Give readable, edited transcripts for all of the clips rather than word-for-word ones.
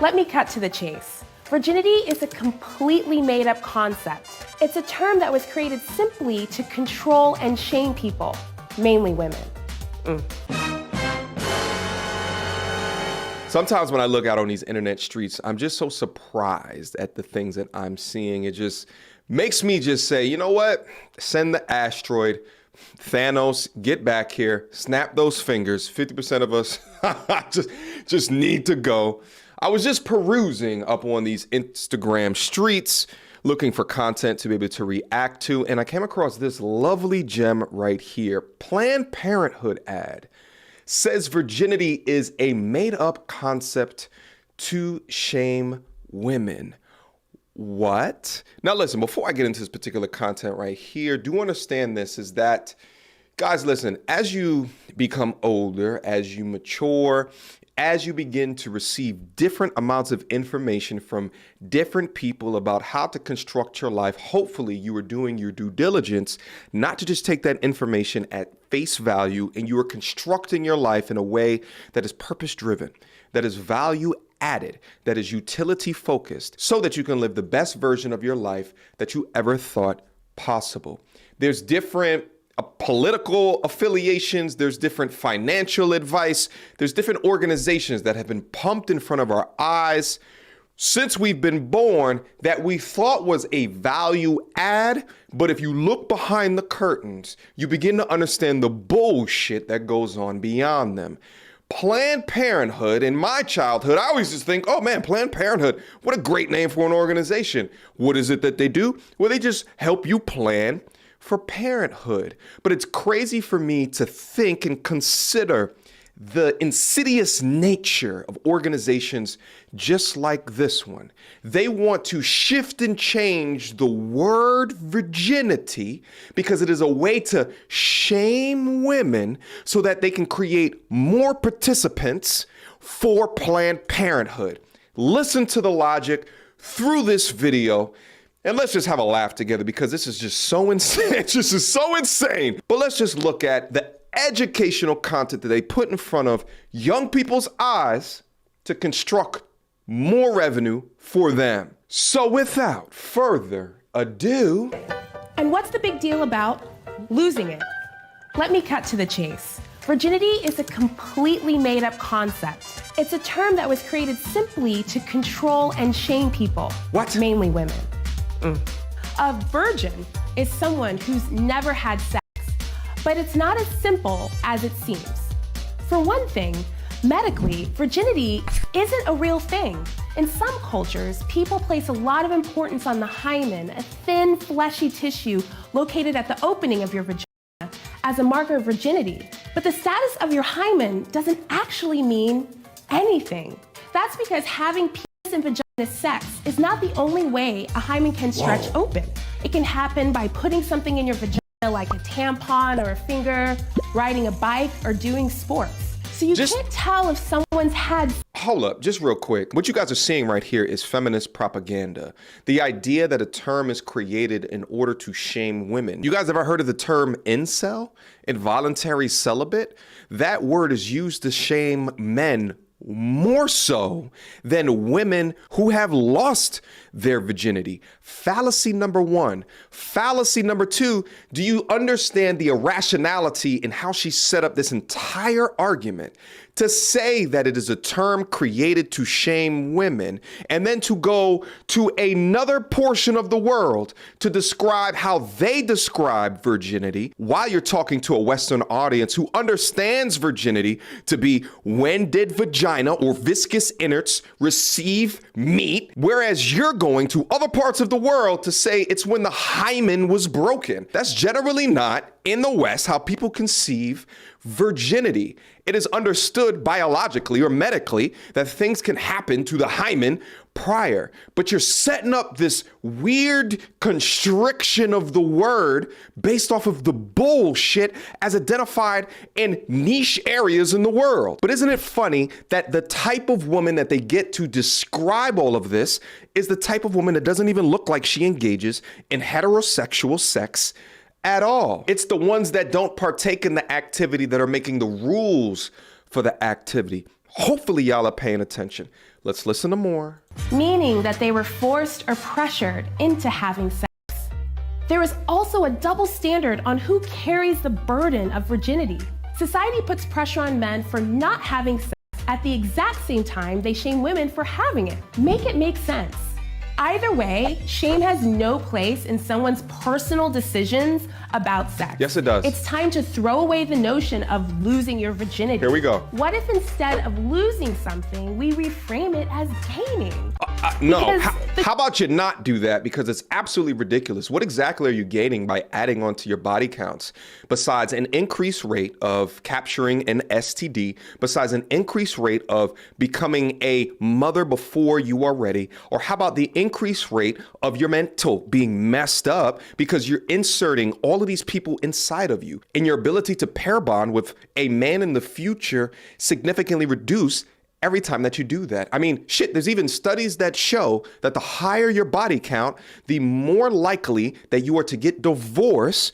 Let me cut to the chase. Virginity is a completely made-up concept. It's a term that was created simply to control and shame people, mainly women. Sometimes when I look out on these internet streets, I'm just so surprised at the things that I'm seeing. It just makes me just say, you know what? Send the asteroid. Thanos, get back here. Snap those fingers. 50% of us just need to go. I was just perusing up on these Instagram streets, looking for content to be able to react to, and I came across this lovely gem right here. Planned Parenthood ad says virginity is a made-up concept to shame women. What? Now listen, before I get into this particular content right here, do understand this is that, guys, listen, as you become older, as you mature, as you begin to receive different amounts of information from different people about how to construct your life, hopefully you are doing your due diligence, not to just take that information at face value, and you are constructing your life in a way that is purpose-driven, that is value-added, that is utility-focused, so that you can live the best version of your life that you ever thought possible. There's different political affiliations, there's different financial advice, there's different organizations that have been pumped in front of our eyes since we've been born that we thought was a value add, but if you look behind the curtains, you begin to understand the bullshit that goes on beyond them. Planned Parenthood, in my childhood, I always just think, oh man, Planned Parenthood, what a great name for an organization. What is it that they do? Well, they just help you plan for parenthood. But it's crazy for me to think and consider the insidious nature of organizations just like this one. They want to shift and change the word virginity because it is a way to shame women so that they can create more participants for Planned Parenthood. Listen to the logic through this video. And let's just have a laugh together because this is just so insane. This is so insane. But let's just look at the educational content that they put in front of young people's eyes to construct more revenue for them. So without further ado. And what's the big deal about losing it? Let me cut to the chase. Virginity is a completely made-up concept. It's a term that was created simply to control and shame people. What? Mainly women. A virgin is someone who's never had sex, but it's not as simple as it seems. For one thing, medically, virginity isn't a real thing. In some cultures, people place a lot of importance on the hymen, a thin, fleshy tissue located at the opening of your vagina, as a marker of virginity. But the status of your hymen doesn't actually mean anything. That's because having penis and vagina sex is not the only way a hymen can stretch open. It can happen by putting something in your vagina like a tampon or a finger, riding a bike, or doing sports. So you can't tell if someone's had... Hold up, just real quick. What you guys are seeing right here is feminist propaganda. The idea that a term is created in order to shame women. You guys ever heard of the term incel? Involuntary celibate? That word is used to shame men more so than women who have lost their virginity. Fallacy number one. Fallacy number two, do you understand the irrationality in how she set up this entire argument to say that it is a term created to shame women, and then to go to another portion of the world to describe how they describe virginity while you're talking to a Western audience who understands virginity to be when did vagina or viscous innards receive meat, whereas you're going to other parts of the world to say it's when the hymen was broken. That's generally not in the West how people conceive virginity. It is understood biologically or medically that things can happen to the hymen prior, but you're setting up this weird constriction of the word based off of the bullshit as identified in niche areas in the world. But isn't it funny that the type of woman that they get to describe all of this is the type of woman that doesn't even look like she engages in heterosexual sex at all? It's the ones that don't partake in the activity that are making the rules for the activity. Hopefully y'all are paying attention. Let's listen to more. Meaning that they were forced or pressured into having sex. There is also a double standard on who carries the burden of virginity. Society puts pressure on men for not having sex at the exact same time they shame women for having it. Make it make sense. Either way, shame has no place in someone's personal decisions about sex. Yes, it does. It's time to throw away the notion of losing your virginity. Here we go. What if instead of losing something, we reframe it as gaining? No, how about you not do that? Because it's absolutely ridiculous. What exactly are you gaining by adding onto your body counts? Besides an increased rate of capturing an STD, besides an increased rate of becoming a mother before you are ready, or how about the increased rate of your mental being messed up because you're inserting all of these people inside of you, and your ability to pair bond with a man in the future significantly reduced every time that you do that. I mean, shit, there's even studies that show that the higher your body count, the more likely that you are to get divorced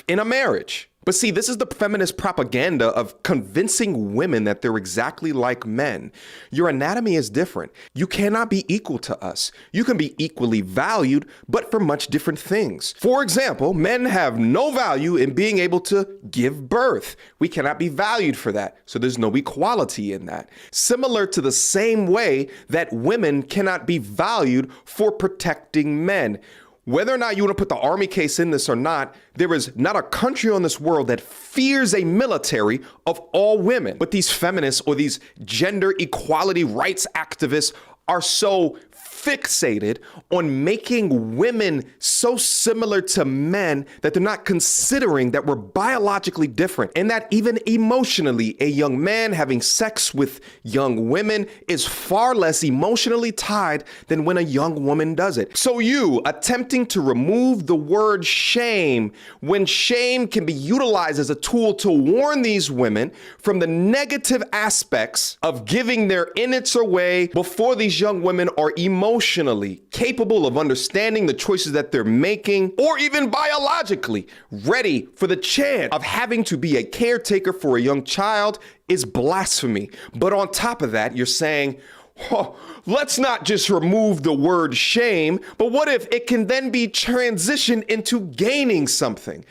in a marriage. But see, this is the feminist propaganda of convincing women that they're exactly like men. Your anatomy is different. You cannot be equal to us. You can be equally valued, but for much different things. For example, men have no value in being able to give birth. We cannot be valued for that. So there's no equality in that. Similar to the same way that women cannot be valued for protecting men. Whether or not you want to put the army case in this or not, there is not a country on this world that fears a military of all women. But these feminists or these gender equality rights activists are so fixated on making women so similar to men that they're not considering that we're biologically different, and that even emotionally, a young man having sex with young women is far less emotionally tied than when a young woman does it. So you attempting to remove the word shame when shame can be utilized as a tool to warn these women from the negative aspects of giving their innards away before these young women are emotionally capable of understanding the choices that they're making, or even biologically ready for the chance of having to be a caretaker for a young child, is blasphemy. But on top of that, you're saying, oh, let's not just remove the word shame, but what if it can then be transitioned into gaining something?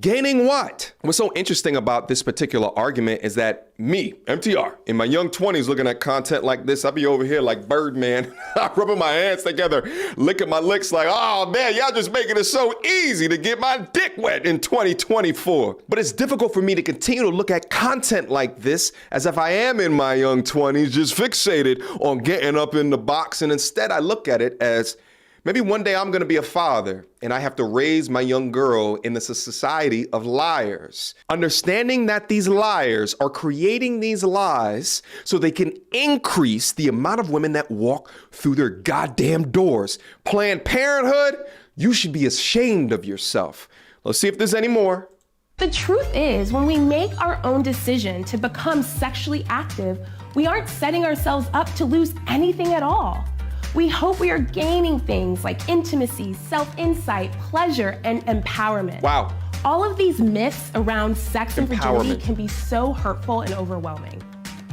Gaining what? What's so interesting about this particular argument is that me, MTR, in my young 20s looking at content like this, I'll be over here like Birdman, rubbing my hands together, licking my licks like, oh man, y'all just making it so easy to get my dick wet in 2024. But it's difficult for me to continue to look at content like this as if I am in my young 20s, just fixated on getting up in the box. And instead I look at it as, maybe one day I'm going to be a father and I have to raise my young girl in this society of liars. Understanding that these liars are creating these lies so they can increase the amount of women that walk through their goddamn doors. Planned Parenthood, you should be ashamed of yourself. Let's see if there's any more. The truth is, when we make our own decision to become sexually active, we aren't setting ourselves up to lose anything at all. We hope we are gaining things like intimacy, self-insight, pleasure, and empowerment. Wow. All of these myths around sex and virginity can be so hurtful and overwhelming.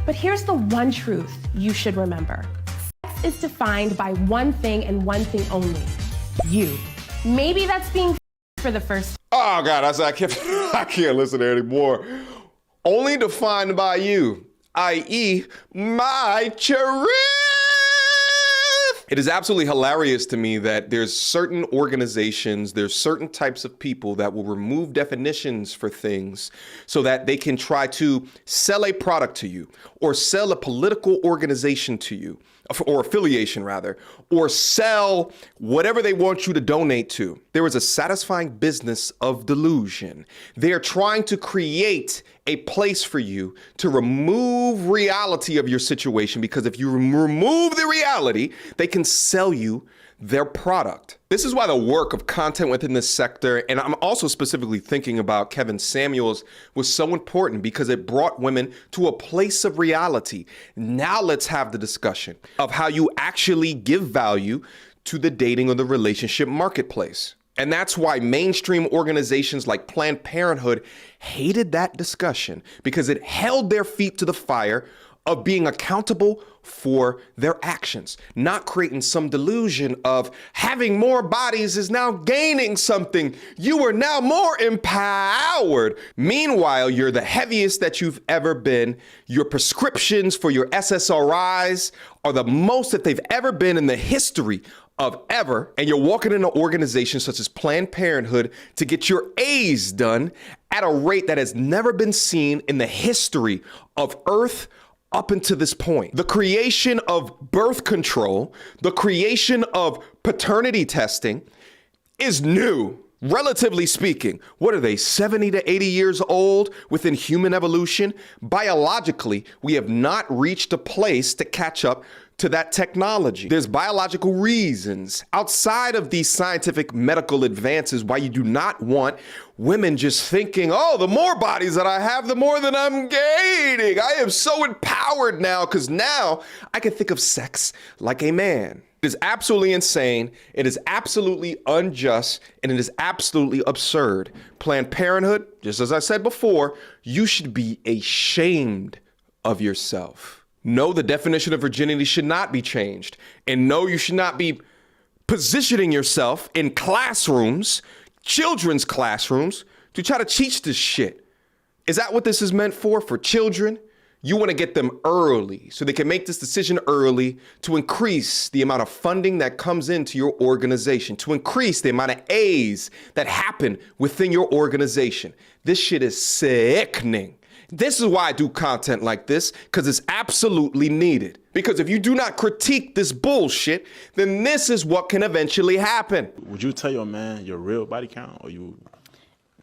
But here's the one truth you should remember. Sex is defined by one thing and one thing only: you. Maybe that's being for the first time. Oh God, I can't listen to it anymore. Only defined by you, i.e. my truth. It is absolutely hilarious to me that there's certain organizations, there's certain types of people that will remove definitions for things so that they can try to sell a product to you, or sell a political organization to you, or affiliation rather, or sell whatever they want you to donate to. There is a satisfying business of delusion. They are trying to create a place for you to remove reality of your situation, because if you remove the reality, they can sell you their product. This is why the work of content within this sector, and I'm also specifically thinking about Kevin Samuels, was so important because it brought women to a place of reality. Now let's have the discussion of how you actually give value to the dating or the relationship marketplace. And that's why mainstream organizations like Planned Parenthood hated that discussion, because it held their feet to the fire of being accountable for their actions, not creating some delusion of having more bodies is now gaining something. You are now more empowered. Meanwhile, you're the heaviest that you've ever been. Your prescriptions for your SSRIs are the most that they've ever been in the history of ever, and you're walking in an organization such as Planned Parenthood to get your A's done at a rate that has never been seen in the history of Earth up until this point. The creation of birth control, the creation of paternity testing is new. Relatively speaking, what are they, 70 to 80 years old within human evolution? Biologically, we have not reached a place to catch up to that technology. There's biological reasons outside of these scientific medical advances why you do not want women just thinking, oh, the more bodies that I have, the more that I'm gaining. I am so empowered now because now I can think of sex like a man. It is absolutely insane. It is absolutely unjust, and it is absolutely absurd. Planned Parenthood, just as I said before, you should be ashamed of yourself. No, the definition of virginity should not be changed. And no, you should not be positioning yourself in classrooms, children's classrooms, to try to teach this shit. Is that what this is meant for children? You want to get them early so they can make this decision early to increase the amount of funding that comes into your organization, to increase the amount of A's that happen within your organization. This shit is sickening. This is why I do content like this, because it's absolutely needed. Because if you do not critique this bullshit, then this is what can eventually happen. Would you tell your man your real body count, or you?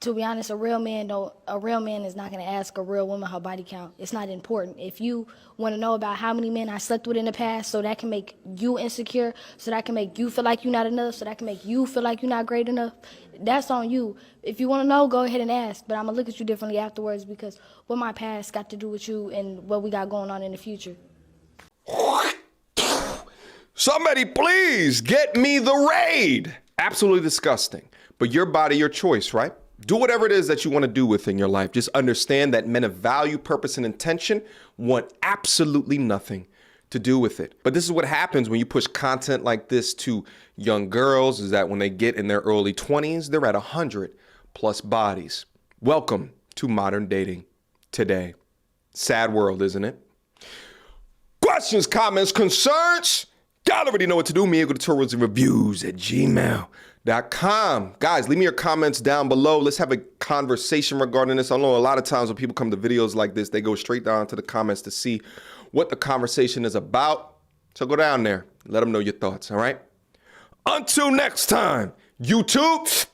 To be honest, a real man is not going to ask a real woman her body count. It's not important. If you want to know about how many men I slept with in the past, so that can make you insecure, so that can make you feel like you're not enough, so that can make you feel like you're not great enough, that's on you. If you want to know, go ahead and ask, but I'm going to look at you differently afterwards, because what my past got to do with you and what we got going on in the future. Somebody please get me the raid. Absolutely disgusting. But your body, your choice, right? Do whatever it is that you want to do within your life. Just understand that men of value, purpose, and intention want absolutely nothing to do with it. But this is what happens when you push content like this to young girls, is that when they get in their early 20s, they're at 100 plus bodies. Welcome to modern dating today. Sad world, isn't it? Questions, comments, concerns? Y'all already know what to do. Mediocre tutorials and reviews at gmail.com. Guys, leave me your comments down below. Let's have a conversation regarding this. I know a lot of times when people come to videos like this, they go straight down to the comments to see what the conversation is about. So go down there, let them know your thoughts, all right? Until next time, YouTube.